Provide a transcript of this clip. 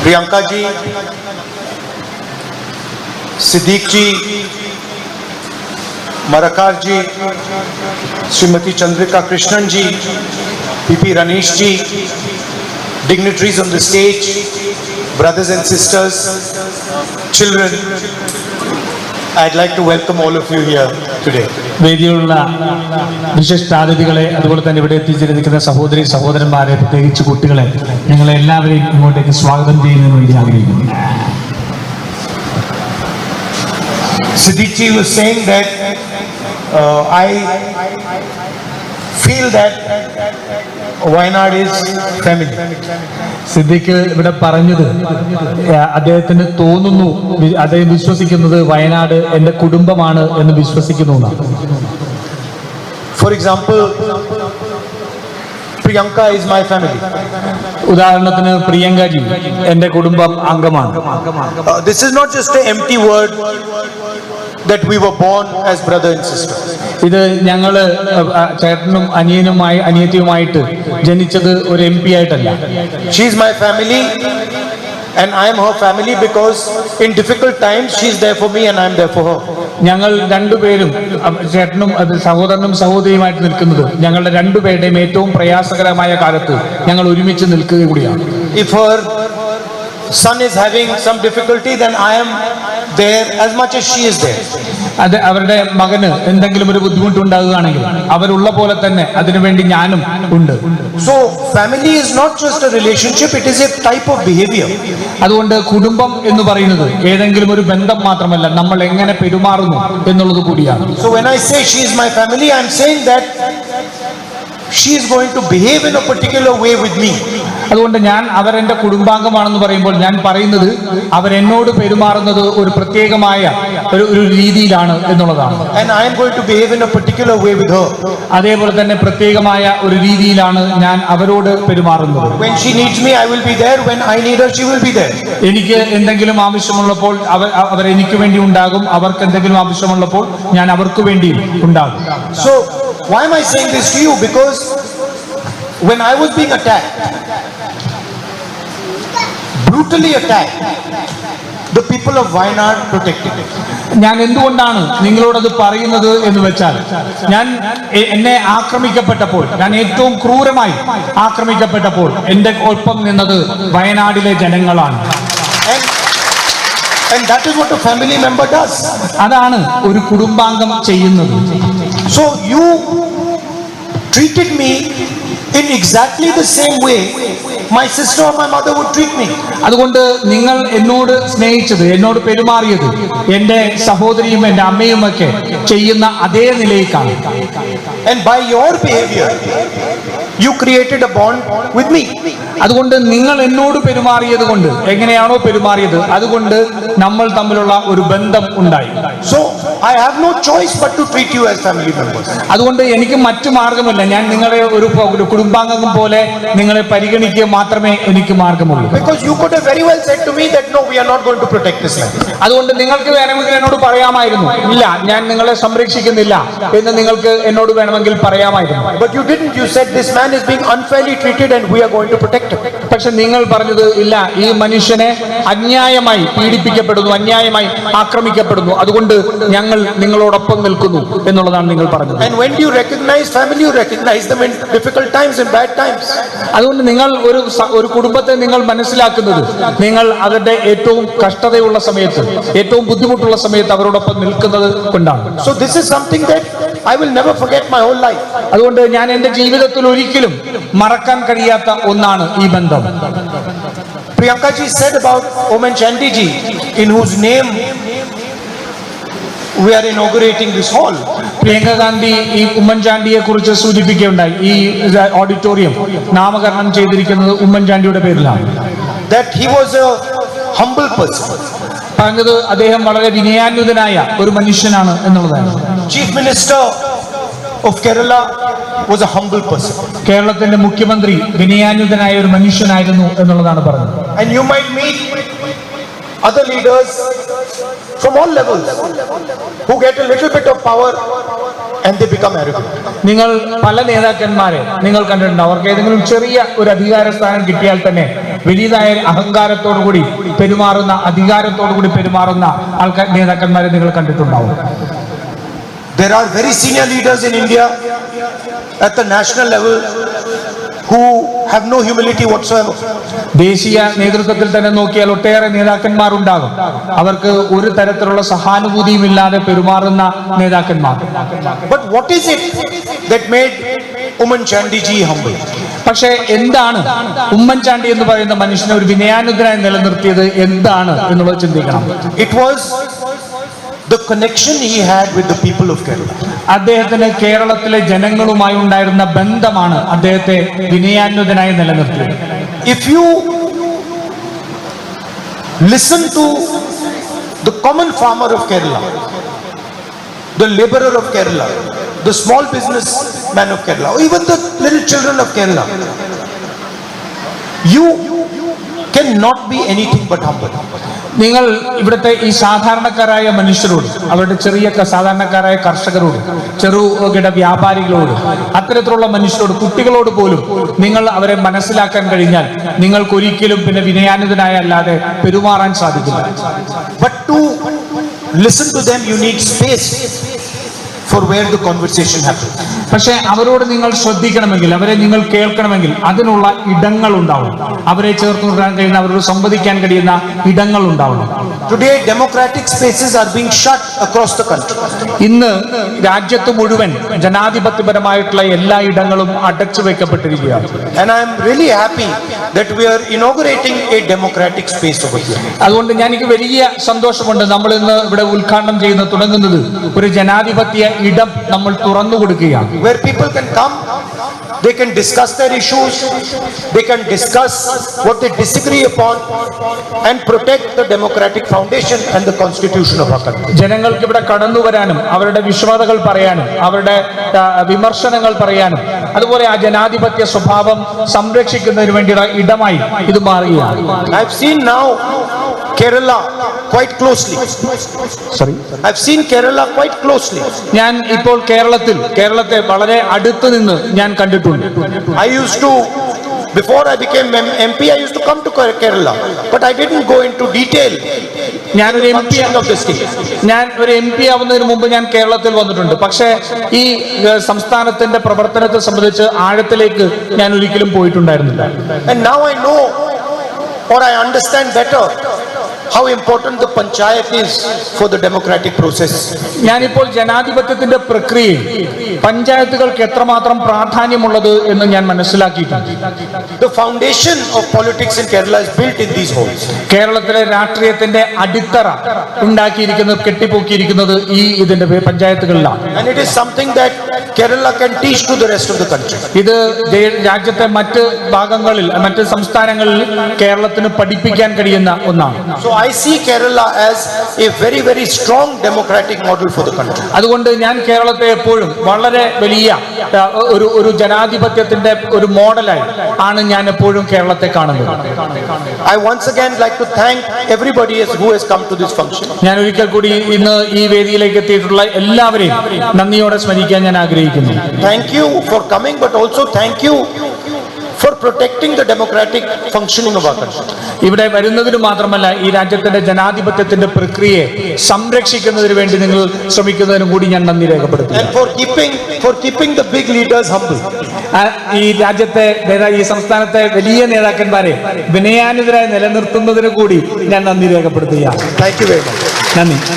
Priyanka ji, Siddique ji, Markar ji, Shrimati Chandrika Krishnan ji, PP Ranish ji, dignitaries on the stage, brothers and sisters, children, I'd like to welcome all of you here today. വേദിയിലുള്ള വിശിഷ്ടാതിഥികളെ, അതുപോലെ തന്നെ ഇവിടെ എത്തിച്ചേർന്നിരിക്കുന്ന സഹോദരി സഹോദരന്മാരെ, പ്രത്യേകിച്ച് കുട്ടികളെ, നിങ്ങളെ എല്ലാവരെയും ഇങ്ങോട്ടേക്ക് സ്വാഗതം ചെയ്യുന്നതിന് വേണ്ടി ആഗ്രഹിക്കുന്നു. Siddiq ji was saying that I feel that Wayanad is family. Siddique ഇവിടെ പറഞ്ഞത് അദ്ദേഹത്തിന് തോന്നുന്നു, അദ്ദേഹം വിശ്വസിക്കുന്നത് വയനാട് എന്റെ കുടുംബമാണ് എന്ന് വിശ്വസിക്കുന്നു. For example, Priyanka is my family. ഉദാഹരണത്തിന് പ്രിയങ്ക ജി എന്റെ കുടുംബം അംഗമാണ്. This is not just an empty word that we were born as brother and sister. ഇത് ഞങ്ങള് ചേട്ടനും അനിയത്തിയുമായിട്ട് ജനിച്ചത് ഒരു MP ആയിട്ടല്ല. She is my family and I am her family because in difficult times she is there for me and I am there for her. ഞങ്ങൾ രണ്ടുപേരും, ചേട്ടനും സഹോദരനും സഹോദരിയുമായിട്ട് നിൽക്കുന്നത് ഞങ്ങളുടെ രണ്ടുപേരുടെയും ഏറ്റവും പ്രയാസകരമായ കാലത്ത് ഞങ്ങൾ ഒരുമിച്ച് നിൽക്കുക കൂടിയാണ്. If her son is having some difficulty, then I am there as much as she is there. അത് അവരുടെ മകന് എന്തെങ്കിലും ഒരു ബുദ്ധിമുട്ടുണ്ടാകുകയാണെങ്കിൽ അവരുള്ള പോലെ തന്നെ അതിനുവേണ്ടി ഞാനും ഉണ്ട്. So family is not just a relationship, it is a type of behavior. അതുകൊണ്ട് കുടുംബം എന്ന് പറയുന്നത് ഏതെങ്കിലും ഒരു ബന്ധം മാത്രമല്ല, നമ്മൾ എങ്ങനെ പെരുമാറുന്നു എന്നുള്ളത് കൂടിയാണ്. So when I say she is my family, I am saying that she is going to behave in a particular way with me. അതുകൊണ്ട് ഞാൻ അവരെന്റെ കുടുംബാംഗമാണെന്ന് പറയുമ്പോൾ ഞാൻ പറയുന്നത് അവരെന്നോട് പെരുമാറുന്നത് ഒരു പ്രത്യേകമായ ഒരു രീതിയിലാണ് എന്നുള്ളതാണ്. And I am going to behave in a particular way with her. അതേപോലെ തന്നെ പ്രത്യേകമായ ഒരു രീതിയിലാണ് ഞാൻ അവരോട് പെരുമാറുന്നത്. When she needs me, I will be there. When I need her, she will be there. എനിക്ക് എന്തെങ്കിലും ആവശ്യമുള്ളപ്പോൾ അവർ എനിക്ക് വേണ്ടി ഉണ്ടാകും, അവർക്ക് എന്തെങ്കിലും ആവശ്യമുള്ളപ്പോൾ ഞാൻ അവർക്ക് വേണ്ടി ഉണ്ടാകും. So why am I saying this to you? Because when I was being attacked, brutally attacked, the people of Wayanad protected me. ഞാൻ എന്തുകൊണ്ടാണ് നിങ്ങളോടത് പറയുന്നത് എന്ന് വെച്ചാൽ, എന്നെ ആക്രമിക്കപ്പെട്ടപ്പോൾ, ഞാൻ ഏറ്റവും ക്രൂരമായി ആക്രമിക്കപ്പെട്ടപ്പോൾ എന്റെ ഒപ്പം നിന്നത് വയനാടിലെ ജനങ്ങളാണ്. And that is what a family member does. അതാണ് ഒരു കുടുംബാംഗം ചെയ്യുന്നത്. So you treated me in exactly the same way my sister or my mother would treat me. അതുകൊണ്ട് നിങ്ങൾ എന്നോട് സ്നേഹിച്ചത്, എന്നോട് പെരുമാറിയത് എന്റെ സഹോദരിയും എന്റെ അമ്മയും ഒക്കെ ചെയ്യുന്ന അതേ നിലയിലാണ്. And by your behavior you created a bond with me. അതുകൊണ്ട് നിങ്ങൾ എന്നോട് പെരുമാറിയത് കൊണ്ട്, എങ്ങനെയാണോ പെരുമാറിയത് അതുകൊണ്ട് നമ്മൾ തമ്മിലുള്ള ഒരു ബന്ധം ഉണ്ടായി. So I have no choice but to treat you as family members. അതുകൊണ്ട് എനിക്ക് മറ്റു മാർഗമില്ല, ഞാൻ നിങ്ങളെ ഒരു കുടുംബാംഗം പോലെ നിങ്ങളെ പരിഗണിക്കുക മാത്രമേ എനിക്ക് മാർഗമുള്ളൂ. Because you could have very well said to me that no, we are not going to protect this land. അതുകൊണ്ട് നിങ്ങൾക്ക് വേണമെങ്കിൽ എന്നോട് പറയാമായിരുന്നു, ഇല്ല ഞാൻ നിങ്ങളെ സംരക്ഷിക്കുന്നില്ല എന്ന് നിങ്ങൾക്ക് എന്നോട് വേണമെങ്കിൽ പറയാമായിരുന്നു. But you didn't. You said this man is being unfairly treated and we are going to protect him. പക്ഷെ നിങ്ങൾ പറഞ്ഞത് ഇല്ല, ഈ മനുഷ്യനെ അന്യായമായി പീഡിപ്പിക്കപ്പെടുന്നു, അന്യായമായി ആക്രമിക്കപ്പെടുന്നു, അതുകൊണ്ട് ഞങ്ങൾ നിങ്ങളോടൊപ്പം നിൽക്കുന്നു എന്നുള്ളതാണ് നിങ്ങൾ പറഞ്ഞത്. And when you recognize family, you recognize them in difficult times and bad times. അതുകൊണ്ട് നിങ്ങൾ ഒരു കുടുംബത്തെ നിങ്ങൾ മനസ്സിലാക്കുന്നത് നിങ്ങൾ അവരുടെ ഏറ്റവും കഷ്ടതയുള്ള സമയത്ത്, ഏറ്റവും ബുദ്ധിമുട്ടുള്ള സമയത്ത് അവരോടൊപ്പം നിൽക്കുന്നത് കൊണ്ടാണ്. So this is something that I will never forget my whole life. അതുകൊണ്ട് ഞാൻ എന്റെ ജീവിതത്തിൽ ഒരിക്കലും മറക്കാൻ കഴിയാത്ത ഒന്നാണ് ഈ ബന്ധം. Priyanka ji said about Oman Chandy ji, in whose name we are inaugurating this hall. Priyanka Gandhi ഈ ഉമ്മൻചാണ്ടിയെ കുറിച്ച് സൂചിപ്പിക്കുകയുണ്ടായി. ഈ ഓഡിറ്റോറിയം നാമകരണം ചെയ്തിരിക്കുന്നത് ഉമ്മൻചാണ്ടിയുടെ പേരിലാണ്. That he was a humble person. പറഞ്ഞത് അദ്ദേഹം വളരെ വിനയാന്വിതനായ ഒരു മനുഷ്യനാണ് എന്നുള്ളതാണ്. Chief Minister of Kerala was a humble person. കേരളത്തിന്റെ മുഖ്യമന്ത്രി വിനയാന്വിതനായ ഒരു മനുഷ്യനായിരുന്നു എന്നുള്ളതാണ് പറഞ്ഞത്. And you might meet other leaders from all levels who get a little bit of power and they become arrogant. നിങ്ങൾ പല നേതാക്കന്മാരെ നിങ്ങൾ കണ്ടിട്ടുണ്ട്, അവർക്ക് ഏതെങ്കിലും ചെറിയ ഒരു അധികാര സ്ഥാനം കിട്ടിയാൽ തന്നെ വലിയതായ അഹങ്കാരത്തോടു കൂടി പെരുമാറുന്ന, അധികാരത്തോടു കൂടി പെരുമാറുന്ന നേതാക്കന്മാരെ നിങ്ങൾ കണ്ടിട്ടുണ്ടാവും. There are very senior leaders in India at the national level who have no humility whatsoever. ദേശീയ നേതൃത്വത്തിൽ തന്നെ നോക്കിയാൽ ഒട്ടേറെ നേതാക്കന്മാരുണ്ടാകും, അവർക്ക് ഒരു തരത്തിലുള്ള സഹാനുഭൂതിയും ഇല്ലാതെ പെരുമാറുന്ന നേതാക്കന്മാർ. But what is it that made Oommen Chandy ji humble? പക്ഷേ എന്താണ് ഉമ്മൻചാണ്ടി എന്ന് പറയുന്ന മനുഷ്യനെ ഒരു വിനയാനുദ്ധനായി നിലനിർത്തിയത് എന്താണ് എന്നുള്ളത് ചിന്തിക്കണം. It was the connection he had with the people of Kerala. അദ്ദേഹത്തിന് കേരളത്തിലെ ജനങ്ങളുമായി ഉണ്ടായിരുന്ന ബന്ധമാണ് അദ്ദേഹത്തെ വിനയാന്വിതനായി നിലനിർത്തിയത്. If you listen to the common farmer of Kerala, the laborer of Kerala, the small businessman of Kerala, or even the little children of Kerala, you cannot be anything but humble. നിങ്ങൾ ഇവിടുത്തെ ഈ സാധാരണക്കാരായ മനുഷ്യരോട്, അവരുടെ ചെറിയ സാധാരണക്കാരായ കർഷകരോട്, ചെറുകിട വ്യാപാരികളോട്, അത്തരത്തിലുള്ള മനുഷ്യരോട്, കുട്ടികളോട് പോലും നിങ്ങൾ അവരെ മനസ്സിലാക്കാൻ കഴിഞ്ഞാൽ നിങ്ങൾക്ക് ഒരിക്കലും പിന്നെ വിനയാന്വിതനായ അല്ലാതെ പെരുമാറാൻ സാധിക്കില്ല. But to listen to them you need space for where the conversation happens. പക്ഷെ അവരോട് നിങ്ങൾ ശ്രദ്ധിക്കണമെങ്കിൽ, അവരെ നിങ്ങൾ കേൾക്കണമെങ്കിൽ അതിനുള്ള ഇടങ്ങൾ ഉണ്ടാവണം. അവരെ ചേർത്ത് നിർത്താൻ കഴിയുന്ന, അവരോട് സംവദിക്കാൻ കഴിയുന്ന ഇടങ്ങൾ ഉണ്ടാവണം. Today democratic spaces are being shut across the country. ഇന്ന് രാജ്യത്ത് മുഴുവൻ ജനാധിപത്യപരമായിട്ടുള്ള എല്ലാ ഇടങ്ങളും അടച്ചു വെക്കപ്പെട്ടിരിക്കുകയാണ്. And I am really happy that we are inaugurating a democratic space over here. അതുകൊണ്ട് എനിക്ക് വലിയ സന്തോഷമുണ്ട്, നമ്മൾ ഇന്ന് ഇവിടെ ഉദ്ഘാടനം ചെയ്യുന്ന തുടങ്ങുന്നത് ഒരു ജനാധിപത്യ ഇടം നമ്മൾ തുറന്നു കൊടുക്കുകയാണ്. Where people can come, they can discuss their issues, they can discuss what they disagree upon and protect the democratic foundation and the constitution of our country. ജനങ്ങൾക്ക് ഇവിടെ കടന്നു വരാനും അവരുടെ വിഷമതകൾ പറയാനും അവരുടെ വിമർശനങ്ങൾ പറയാനും അതുപോലെ ആ ജനാധിപത്യ സ്വഭാവം സംരക്ഷിക്കുന്നതിന് വേണ്ടിയുള്ള ഇടമായി ഇത് മാറുകയാണ്. I've seen now Kerala quite closely. I've seen Kerala quite closely. ഞാൻ ഇപ്പോൾ കേരളത്തെ വളരെ അടുത്ത് നിന്ന് ഞാൻ കണ്ടിട്ടുണ്ട്. I used to, before I became MP, I used to come to Kerala, but I didn't go into detail. ഞാൻ ഒരു എം പി ആവുന്നതിന് മുമ്പ് ഞാൻ കേരളത്തിൽ വന്നിട്ടുണ്ട്. പക്ഷേ ഈ സംസ്ഥാനത്തിന്റെ പ്രവർത്തനത്തെ സംബന്ധിച്ച് ആഴത്തിലേക്ക് ഞാൻ ഒരിക്കലും പോയിട്ടുണ്ടായിരുന്നില്ല. And now I know, or I understand better, how important the panchayat is for the democratic process. ഞാനിപ്പോൾ ജനാധിപത്യത്തിന്റെ പ്രക്രിയയിൽ പഞ്ചായത്തുകൾക്ക് എത്രമാത്രം പ്രാധാന്യമുള്ളത് എന്ന് ഞാൻ മനസ്സിലാക്കിയിട്ടുണ്ട്. The foundation of politics in Kerala is built in these homes. കേരളത്തിലെ രാഷ്ട്രീയത്തിന്റെ അടിത്തറ ഉണ്ടാക്കിയിരിക്കുന്നത്, കെട്ടിപ്പൊക്കിയിരിക്കുന്നത് ഇതിന്റെ പഞ്ചായത്തുകളിലാണ്. And it is something that Kerala can teach to the rest of the country. ഇത് രാജ്യത്തെ മറ്റ് ഭാഗങ്ങളിൽ, മറ്റ് സംസ്ഥാനങ്ങളിൽ കേരളത്തിന് പഠിപ്പിക്കാൻ കഴിയുന്ന ഒന്നാണ്. So I see Kerala as a very, very strong democratic model for the country. അതുകൊണ്ട് ഞാൻ കേരളത്തെ എപ്പോഴും വളരെ വലിയ ഒരു ജനാധിപത്യത്തിന്റെ ഒരു മോഡലായി ആണ് ഞാൻ എപ്പോഴും കേരളത്തെ കാണുന്നത്. I once again like to thank everybody who has come to this function. ഞാൻ ഒരിക്കൽ കൂടി ഇന്ന് ഈ വേദിയിലേക്ക് എത്തിയിട്ടുള്ള എല്ലാവരെയും നന്ദിയോടെ സ്മരിക്കാൻ ഞാൻ ആഗ്രഹിക്കുന്നു. Thank you for coming, but also thank you for protecting the democratic functioning of our country. ഇവിടെ വരുന്നതിന് മാത്രമല്ല, ഈ രാജ്യത്തിന്റെ ജനാധിപത്യത്തിന്റെ പ്രക്രിയയെ സംരക്ഷിക്കുന്നതിന് വേണ്ടി നിങ്ങൾ ശ്രമിക്കുന്നതിനും കൂടി ഞാൻ നന്ദി രേഖപ്പെടുത്തുന്നു. And for keeping the big leaders humble. ഈ രാജ്യത്തെ, ഈ സംസ്ഥാനത്തെ വലിയ നേതാക്കന്മാരെ വിനയാന്വിതരായി നിലനിർത്തുന്നതിന് കൂടി ഞാൻ നന്ദി രേഖപ്പെടുത്തുകയാണ്. Thank you very much. നന്ദി.